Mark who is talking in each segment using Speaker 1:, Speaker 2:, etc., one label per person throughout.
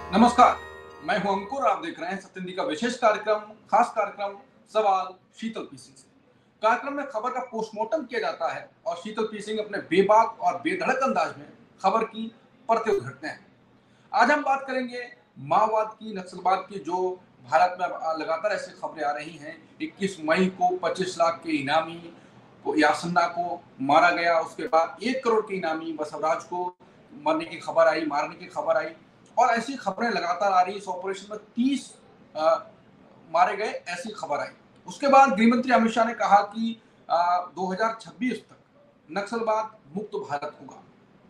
Speaker 1: नमस्कार, मैं हूं अंकुर। आप देख रहे हैं सत्येंद्र का विशेष कार्यक्रम, खास कार्यक्रम सवाल शीतल पी सिंह से। कार्यक्रम में खबर का पोस्टमार्टम किया जाता है और शीतल पी सिंह अपने बेबाक और बेधड़क अंदाज में खबर की परतें उघाड़ते हैं। आज हम बात करेंगे माओवाद की, नक्सलवाद की, जो भारत में लगातार ऐसी खबरें आ रही हैं। 21 मई को 25 लाख के इनामी को यासन्ना को मारा गया, उसके बाद 1 करोड़ के इनामी बसवराज को मरने की खबर आई, मारने की खबर आई, और ऐसी खबरें लगातार आ रही। इस ऑपरेशन में 30 मारे गए, ऐसी खबर आई। उसके बाद गृह मंत्री अमित शाह ने कहा कि 2026 तक नक्सलवाद मुक्त भारत होगा,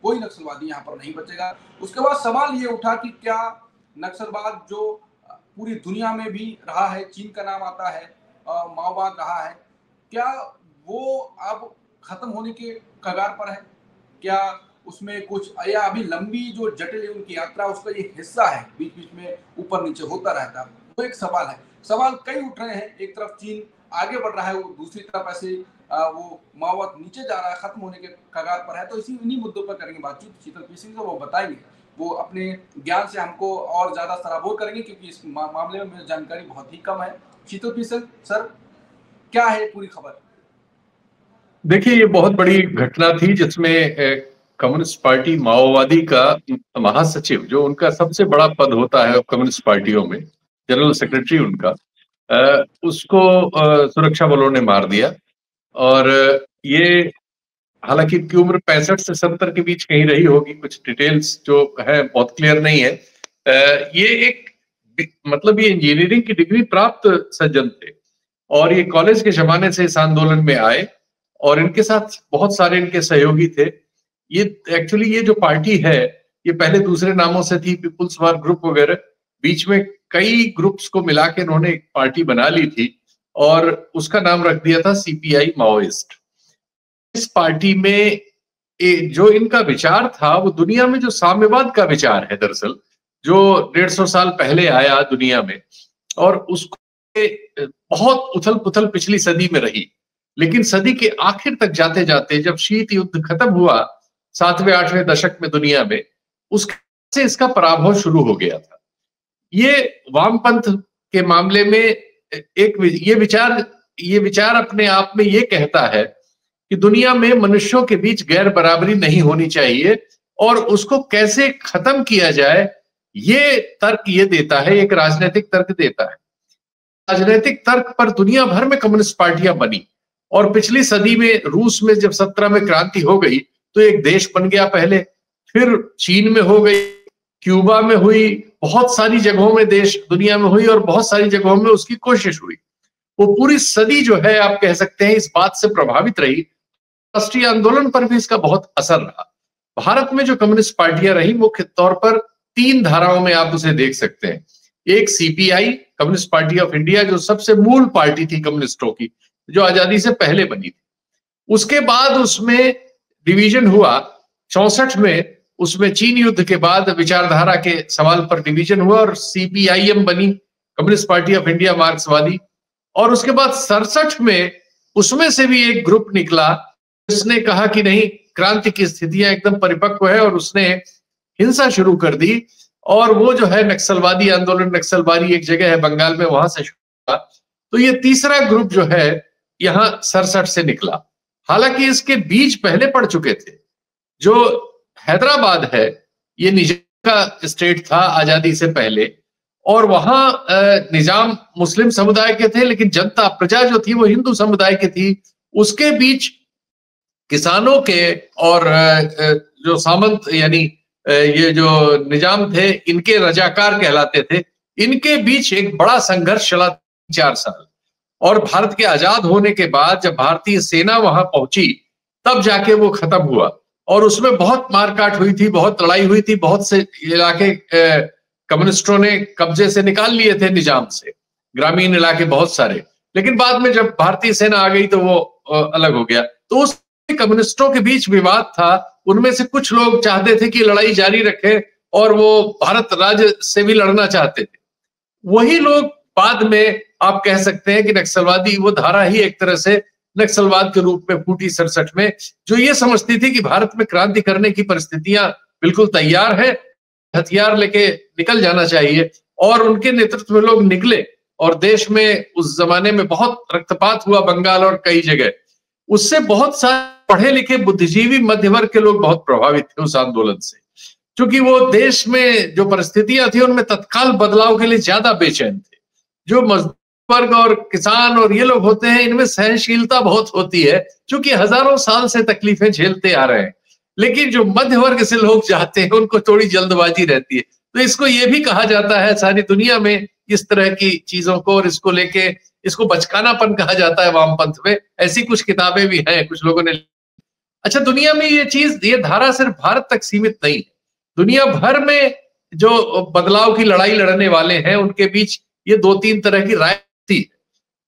Speaker 1: कोई नक्सलवादी यहाँ पर नहीं बचेगा। उसके बाद सवाल ये उठा कि क्या नक्सलवाद जो पूरी दुनिया में भी रहा है, चीन का नाम आता है, माओवाद रहा है, क्या वो अब खत्म होने के कगार पर है? क्या उसमें कुछ, या अभी लंबी जो जटिल उनकी यात्रा उसका ये हिस्सा है, बीच बीच में ऊपर नीचे होता रहता है? वो एक सवाल है। सवाल कई उठ रहे हैं। एक तरफ चीन आगे बढ़ रहा है, वो दूसरी तरफ ऐसे वो माओवाद नीचे जा रहा है, खत्म होने के कगार पर है। तो इन्हीं मुद्दों पर करेंगे बातचीत शीतल पी सिंह से। वो बताएंगे, वो अपने ज्ञान से हमको और ज्यादा सराबोर करेंगे, क्योंकि इस मामले में मुझे जानकारी बहुत ही कम है। शीतल पी सिंह सर, क्या है पूरी खबर?
Speaker 2: देखिए, ये बहुत बड़ी घटना थी जिसमें कम्युनिस्ट पार्टी माओवादी का महासचिव, जो उनका सबसे बड़ा पद होता है कम्युनिस्ट पार्टियों में, जनरल सेक्रेटरी उनका, उसको सुरक्षा बलों ने मार दिया। और ये, हालांकि इनकी उम्र 65 से 70 के बीच कहीं रही होगी, कुछ डिटेल्स जो है बहुत क्लियर नहीं है। ये एक, मतलब ये इंजीनियरिंग की डिग्री प्राप्त सज्जन थे और ये कॉलेज के जमाने से इस आंदोलन में आए और इनके साथ बहुत सारे इनके सहयोगी थे। ये एक्चुअली, ये जो पार्टी है, ये पहले दूसरे नामों से थी, पीपुल्स वार ग्रुप वगैरह। बीच में कई ग्रुप्स को मिला के इन्होंने एक पार्टी बना ली थी और उसका नाम रख दिया था सीपीआई माओइस्ट। इस पार्टी में जो इनका विचार था, वो दुनिया में जो साम्यवाद का विचार है, दरअसल जो 150 साल पहले आया दुनिया में, और उसको बहुत उथल पुथल पिछली सदी में रही। लेकिन सदी के आखिर तक जाते जाते, जब शीत युद्ध खत्म हुआ 7वें 8वें दशक में दुनिया में, उससे इसका पराभव शुरू हो गया था। ये वामपंथ के मामले में एक ये विचार अपने आप में ये कहता है कि दुनिया में मनुष्यों के बीच गैर बराबरी नहीं होनी चाहिए और उसको कैसे खत्म किया जाए, ये तर्क ये देता है, एक राजनीतिक तर्क देता है। राजनीतिक तर्क पर दुनिया भर में कम्युनिस्ट पार्टियां बनी और पिछली सदी में रूस में जब 17 में क्रांति हो गई तो एक देश बन गया पहले, फिर चीन में हो गई, क्यूबा में हुई, बहुत सारी जगहों में देश दुनिया में हुई और बहुत सारी जगहों में उसकी कोशिश हुई। वो पूरी सदी जो है, आप कह सकते हैं, इस बात से प्रभावित रही। राष्ट्रीय आंदोलन पर भी इसका बहुत असर रहा। भारत में जो कम्युनिस्ट पार्टियां रही, मुख्य तौर पर 3 धाराओं में आप उसे देख सकते हैं। एक CPI, communist party of India, जो सबसे मूल पार्टी थी कम्युनिस्टों की, जो आजादी से पहले बनी थी। उसके बाद उसमें डिवीजन हुआ 64 में, उसमें चीन युद्ध के बाद विचारधारा के सवाल पर डिवीजन हुआ और सीपीआईएम बनी, कम्युनिस्ट पार्टी ऑफ इंडिया मार्क्सवादी। और उसके बाद 67 में उसमें से भी एक ग्रुप निकला, जिसने कहा कि नहीं, क्रांति की स्थितियां एकदम परिपक्व है, और उसने हिंसा शुरू कर दी। और वो जो है नक्सलवादी आंदोलन, नक्सलबारी एक जगह है बंगाल में, वहां से शुरू हुआ। तो ये तीसरा ग्रुप जो है यहां 67 से निकला। हालांकि इसके बीज पहले पड़ चुके थे। जो हैदराबाद है, ये निजाम का स्टेट था आजादी से पहले, और वहां निजाम मुस्लिम समुदाय के थे, लेकिन जनता प्रजा जो थी वो हिंदू समुदाय की थी। उसके बीच किसानों के और जो सामंत, यानी ये जो निजाम थे, इनके रजाकार कहलाते थे, इनके बीच एक बड़ा संघर्ष चला 4 साल। और भारत के आजाद होने के बाद जब भारतीय सेना वहां पहुंची, तब जाके वो खत्म हुआ। और उसमें बहुत मारकाट हुई थी, बहुत लड़ाई हुई थी, बहुत से इलाके कम्युनिस्टों ने कब्जे से निकाल लिए थे निजाम से, ग्रामीण इलाके बहुत सारे। लेकिन बाद में जब भारतीय सेना आ गई तो वो अलग हो गया। तो उस कम्युनिस्टों के बीच विवाद था। उनमें से कुछ लोग चाहते थे कि लड़ाई जारी रखे और वो भारत राज्य से भी लड़ना चाहते थे। वही लोग बाद में, आप कह सकते हैं कि नक्सलवादी, वो धारा ही एक तरह से नक्सलवाद के रूप में फूटी 67 में, जो ये समझती थी कि भारत में क्रांति करने की परिस्थितियां बिल्कुल तैयार है, हथियार लेके निकल जाना चाहिए और उनके नेतृत्व में लोग निकले। और देश में उस जमाने में बहुत रक्तपात हुआ, बंगाल और कई जगह। उससे बहुत सारे पढ़े लिखे बुद्धिजीवी मध्य वर्ग के लोग बहुत प्रभावित थे उस आंदोलन से, क्योंकि वो देश में जो परिस्थितियां थी उनमें तत्काल बदलाव के लिए ज्यादा बेचैन थे। जो मजदूर वर्ग और किसान और ये लोग होते हैं, इनमें सहनशीलता बहुत होती है, क्योंकि हजारों साल से तकलीफें झेलते आ रहे हैं। लेकिन जो मध्य वर्ग से लोग जाते हैं, उनको थोड़ी जल्दबाजी रहती है। तो इसको ये भी कहा जाता है सारी दुनिया में इस तरह की चीजों को, और इसको लेके इसको बचकानापन कहा जाता है वामपंथ में। ऐसी कुछ किताबें भी हैं कुछ लोगों ने। अच्छा, दुनिया में ये चीज, ये धारा सिर्फ भारत तक सीमित नहीं है। दुनिया भर में जो बदलाव की लड़ाई लड़ने वाले हैं उनके बीच ये दो तीन तरह की राय थी।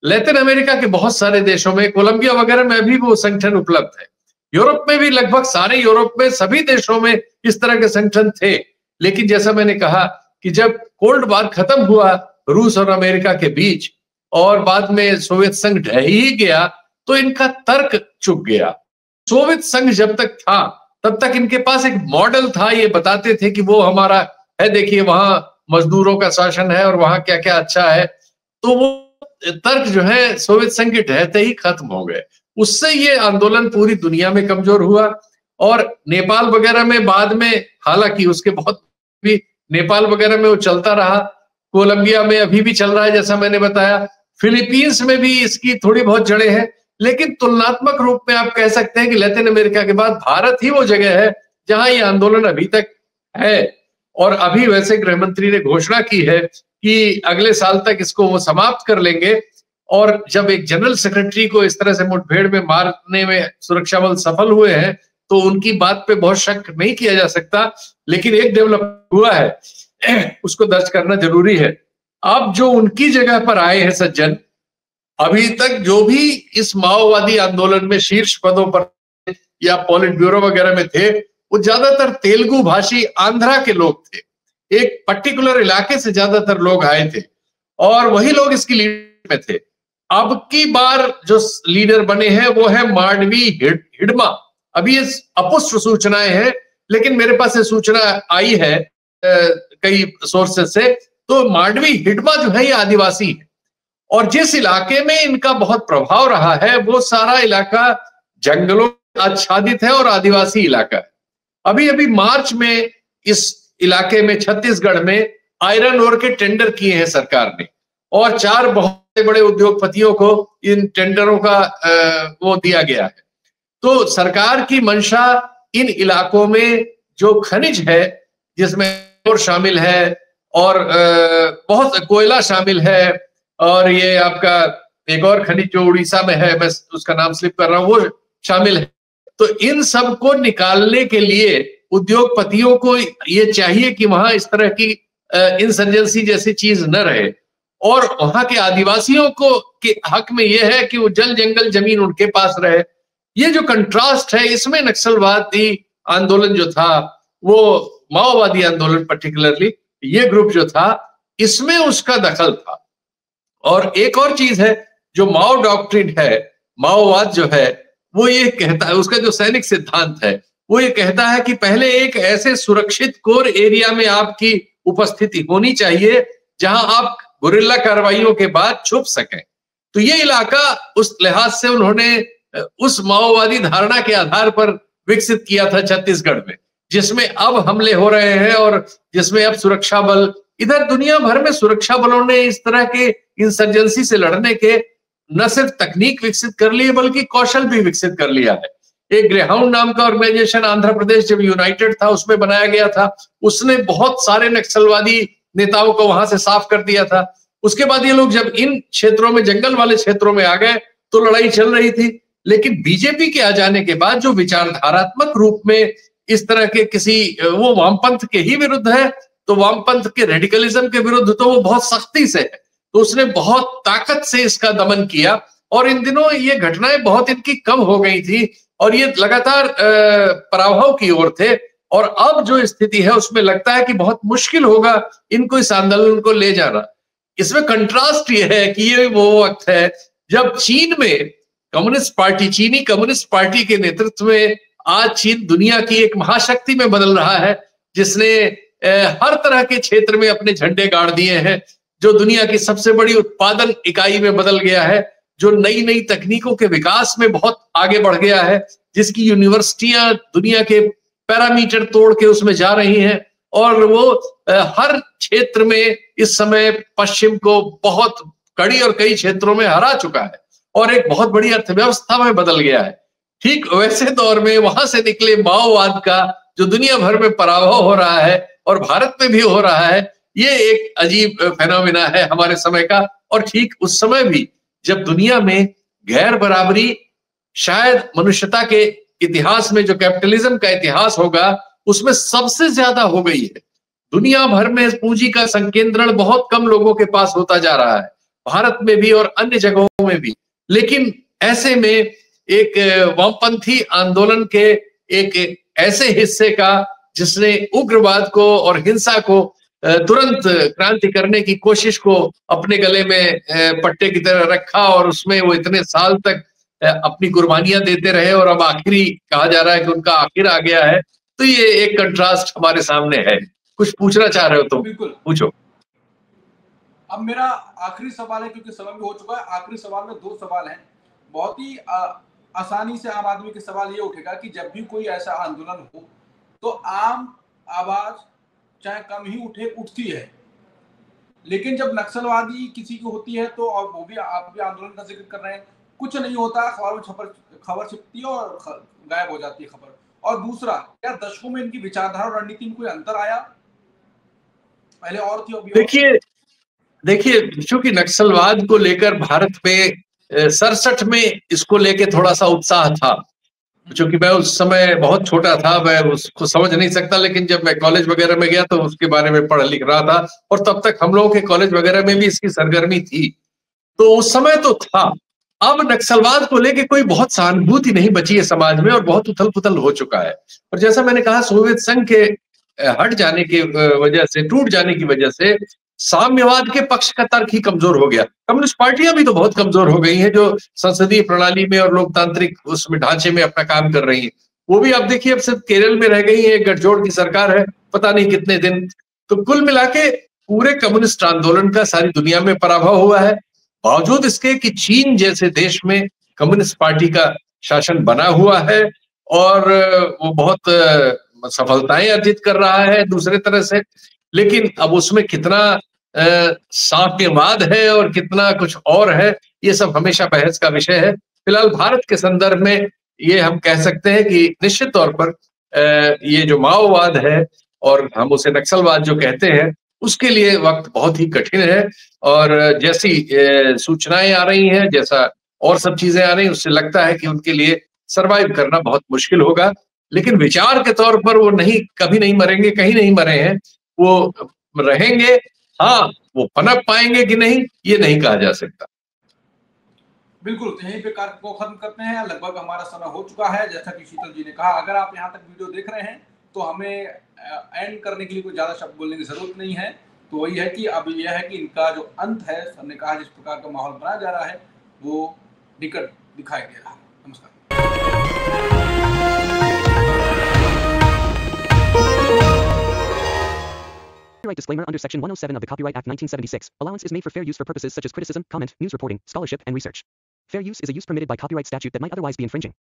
Speaker 2: लैटिन अमेरिका के बहुत सारे देशों में, कोलंबिया वगैरह में अभी वो संगठन उपलब्ध है। यूरोप में भी लगभग सारे यूरोप में सभी देशों में इस तरह के संगठन थे। लेकिन जैसा मैंने कहा कि जब कोल्ड वार खत्म हुआ रूस और अमेरिका के बीच, और बाद में सोवियत संघ ढह ही गया, तो इनका तर्क चुक गया। सोवियत संघ जब तक था तब तक इनके पास एक मॉडल था, ये बताते थे कि वो हमारा है, देखिए वहां मजदूरों का शासन है और वहां क्या क्या अच्छा है। तो वो तर्क जो है सोवियत संघ के ढहते ही खत्म हो गए। उससे ये आंदोलन पूरी दुनिया में कमजोर हुआ। और नेपाल वगैरह में बाद में, हालांकि उसके बहुत भी नेपाल वगैरह में वो चलता रहा, कोलंबिया में अभी भी चल रहा है जैसा मैंने बताया, फिलीपींस में भी इसकी थोड़ी बहुत जड़ें हैं। लेकिन तुलनात्मक रूप में आप कह सकते हैं कि लैटिन अमेरिका के बाद भारत ही वो जगह है जहां ये आंदोलन अभी तक है। और अभी वैसे गृह मंत्री ने घोषणा की है कि अगले साल तक इसको वो समाप्त कर लेंगे। और जब एक जनरल सेक्रेटरी को इस तरह से मुठभेड़ में मारने में सुरक्षा बल सफल हुए हैं, तो उनकी बात पे बहुत शक नहीं किया जा सकता। लेकिन एक डेवलप हुआ है, उसको दर्ज करना जरूरी है। अब जो उनकी जगह पर आए हैं सज्जन, अभी तक जो भी इस माओवादी आंदोलन में शीर्ष पदों पर या पॉलिट ब्यूरो वगैरह में थे, वो ज्यादातर तेलुगु भाषी आंध्रा के लोग थे। एक पर्टिकुलर इलाके से ज्यादातर लोग आए थे और वही लोग इसकी लीडर में थे। अब की बार जो लीडर बने हैं वो है मांडवी हिडमा। अभी ये अपुष्ट सूचनाएं हैं, लेकिन मेरे पास ये सूचना आई है कई सोर्सेस से। तो मांडवी हिडमा जो है ये आदिवासी है, और जिस इलाके में इनका बहुत प्रभाव रहा है वो सारा इलाका जंगलों आच्छादित है और आदिवासी इलाका है। अभी अभी मार्च में इस इलाके में, छत्तीसगढ़ में, आयरन ओर के टेंडर किए हैं सरकार ने, और 4 बहुत बड़े उद्योगपतियों को इन टेंडरों का वो दिया गया है। तो सरकार की मंशा इन इलाकों में जो खनिज है, जिसमें और शामिल है और बहुत कोयला शामिल है, और ये आपका एक और खनिज जो उड़ीसा में है, मैं उसका नाम स्लिप कर रहा हूं, वो शामिल है। तो इन सब को निकालने के लिए उद्योगपतियों को ये चाहिए कि वहां इस तरह की इंसर्जेंसी जैसी चीज न रहे, और वहां के आदिवासियों को के हक में यह है कि वो जल जंगल जमीन उनके पास रहे। ये जो कंट्रास्ट है, इसमें नक्सलवादी आंदोलन जो था, वो माओवादी आंदोलन पर्टिकुलरली ये ग्रुप जो था, इसमें उसका दखल था। और एक और चीज है जो माओ डॉक्ट्रिन है, माओवाद जो है, वो ये कहता है, उसका जो सैनिक सिद्धांत है वो ये कहता है कि पहले एक ऐसे सुरक्षित कोर एरिया में आपकी उपस्थिति होनी चाहिए जहां आप गुरिल्ला कार्रवाइयों के बाद छुप सकें। तो ये इलाका उस लिहाज से उन्होंने उस माओवादी धारणा के आधार पर विकसित किया था छत्तीसगढ़ में, जिसमें अब हमले हो रहे हैं और जिसमें अब सुरक्षा बल, इधर दुनिया भर में सुरक्षा बलों ने इस तरह के इंसर्जेंसी से लड़ने के न सिर्फ तकनीक विकसित कर ली है बल्कि कौशल भी विकसित कर लिया है। एक ग्रेहाउंड नाम का ऑर्गेनाइजेशन आंध्र प्रदेश जब यूनाइटेड था उसमें बनाया गया था, उसने बहुत सारे नक्सलवादी नेताओं को वहां से साफ कर दिया था। उसके बाद ये लोग जब इन क्षेत्रों में, जंगल वाले क्षेत्रों में आ गए तो लड़ाई चल रही थी। लेकिन बीजेपी के आ जाने के बाद जो विचारधारात्मक रूप में इस तरह के किसी, वो वामपंथ के ही विरुद्ध है, तो वामपंथ के रेडिकलिज्म के विरुद्ध तो वो बहुत सख्ती से है, तो उसने बहुत ताकत से इसका दमन किया। और इन दिनों ये घटनाएं बहुत इनकी कम हो गई थी और ये लगातार पराभव की ओर थे। और अब जो स्थिति है उसमें लगता है कि बहुत मुश्किल होगा इनको इस आंदोलन को ले जाना। इसमें कंट्रास्ट ये है कि ये वो वक्त है जब चीन में कम्युनिस्ट पार्टी, चीनी कम्युनिस्ट पार्टी के नेतृत्व में आज चीन दुनिया की एक महाशक्ति में बदल रहा है, जिसने हर तरह के क्षेत्र में अपने झंडे गाड़ दिए हैं, जो दुनिया की सबसे बड़ी उत्पादन इकाई में बदल गया है, जो नई नई तकनीकों के विकास में बहुत आगे बढ़ गया है, जिसकी यूनिवर्सिटियां दुनिया के पैरामीटर तोड़ के उसमें जा रही हैं, और वो हर क्षेत्र में इस समय पश्चिम को बहुत कड़ी और कई क्षेत्रों में हरा चुका है और एक बहुत बड़ी अर्थव्यवस्था में बदल गया है। ठीक वैसे दौर में वहां से निकले माओवाद का जो दुनिया भर में पराभव हो रहा है और भारत में भी हो रहा है, ये एक अजीब फेनोमेना है हमारे समय का। और ठीक उस समय भी जब दुनिया में गैर बराबरी शायद मनुष्यता के इतिहास में, जो कैपिटलिज्म का इतिहास होगा, उसमें सबसे ज्यादा हो गई है। दुनिया भर में पूंजी का संकेंद्रण बहुत कम लोगों के पास होता जा रहा है, भारत में भी और अन्य जगहों में भी। लेकिन ऐसे में एक वामपंथी आंदोलन के एक ऐसे हिस्से का जिसने उग्रवाद को और हिंसा को तुरंत क्रांति करने की कोशिश को अपने गले में पट्टे की तरह रखा और उसमें वो इतने साल तक अपनी कुर्बानियां देते रहे और अब आखिरी कहा जा रहा है कि उनका आखिर आ गया है, तो ये एक कंट्रास्ट हमारे सामने है। कुछ पूछना चाह रहे हो तो
Speaker 1: बिल्कुल
Speaker 2: पूछो।
Speaker 1: अब मेरा आखिरी सवाल है, क्योंकि समय भी हो चुका है। आखिरी सवाल में 2 सवाल हैं। बहुत ही आसानी से आम आदमी के सवाल ये उठेगा कि जब भी कोई ऐसा आंदोलन हो तो आम आवाज चाहे कम ही उठे, उठती है, लेकिन जब नक्सलवादी किसी की होती है तो, और वो भी आप भी आंदोलन का जिक्र कर रहे हैं, कुछ नहीं होता, अखबार में खबर छिपती है और गायब हो जाती है खबर। और दूसरा, क्या दशकों में इनकी विचारधारा और रणनीति में कोई अंतर आया? पहले और थी, अभी
Speaker 2: देखिए चूंकि नक्सलवाद को लेकर भारत में 67 में इसको लेके थोड़ा सा उत्साह था, क्योंकि मैं उस समय बहुत छोटा था, मैं उसको समझ नहीं सकता, लेकिन जब मैं कॉलेज वगैरह में गया तो उसके बारे में पढ़ लिख रहा था, और तब तक हम लोगों के कॉलेज वगैरह में भी इसकी सरगर्मी थी, तो उस समय तो था। अब नक्सलवाद को लेके कोई बहुत सहानुभूति नहीं बची है समाज में और बहुत उथल पुथल हो चुका है। और जैसा मैंने कहा, सोवियत संघ के हट जाने की वजह से, टूट जाने की वजह से साम्यवाद के पक्ष का तर्क ही कमजोर हो गया। कम्युनिस्ट पार्टियां भी तो बहुत कमजोर हो गई हैं, जो संसदीय प्रणाली में और लोकतांत्रिक उसमें ढांचे में अपना काम कर रही हैं। वो भी आप देखिए अब सिर्फ केरल में रह गई है, एक गठजोड़ की सरकार है, पता नहीं कितने दिन। तो कुल मिला के पूरे कम्युनिस्ट आंदोलन का सारी दुनिया में पराभव हुआ है, बावजूद इसके कि चीन जैसे देश में कम्युनिस्ट पार्टी का शासन बना हुआ है और वो बहुत सफलताएं अर्जित कर रहा है दूसरे तरह से। लेकिन अब उसमें कितना साम्यवाद है और कितना कुछ और है, ये सब हमेशा बहस का विषय है। फिलहाल भारत के संदर्भ में ये हम कह सकते हैं कि निश्चित तौर पर ये जो माओवाद है, और हम उसे नक्सलवाद जो कहते हैं, उसके लिए वक्त बहुत ही कठिन है। और जैसी सूचनाएं आ रही हैं, जैसा और सब चीजें आ रही हैं, उससे लगता है कि उनके लिए सरवाइव करना बहुत मुश्किल होगा। लेकिन विचार के तौर पर वो नहीं, कभी नहीं मरेंगे, कहीं नहीं मरे हैं, वो रहेंगे। हाँ, वो पनप पाएंगे कि नहीं, ये नहीं कहा जा सकता।
Speaker 1: बिल्कुल, तो यहीं पे कार्य को खत्म करते हैं। लगभग हमारा समय हो चुका है। जैसा कि शीतल जी ने कहा, अगर आप यहाँ तक वीडियो देख रहे हैं तो हमें एंड करने के लिए कोई ज्यादा शब्द बोलने की जरूरत नहीं है। तो वही है कि अब यह है कि इनका जो अंत है, हमने कहा जिस प्रकार का माहौल बनाया जा रहा है वो निकट दिखाई दे रहा है। नमस्कार।
Speaker 3: Copyright disclaimer under Section 107 of the Copyright Act 1976. Allowance is made for fair use for purposes such as criticism, comment, news reporting, scholarship, and research. Fair use is a use permitted by copyright statute that might otherwise be infringing.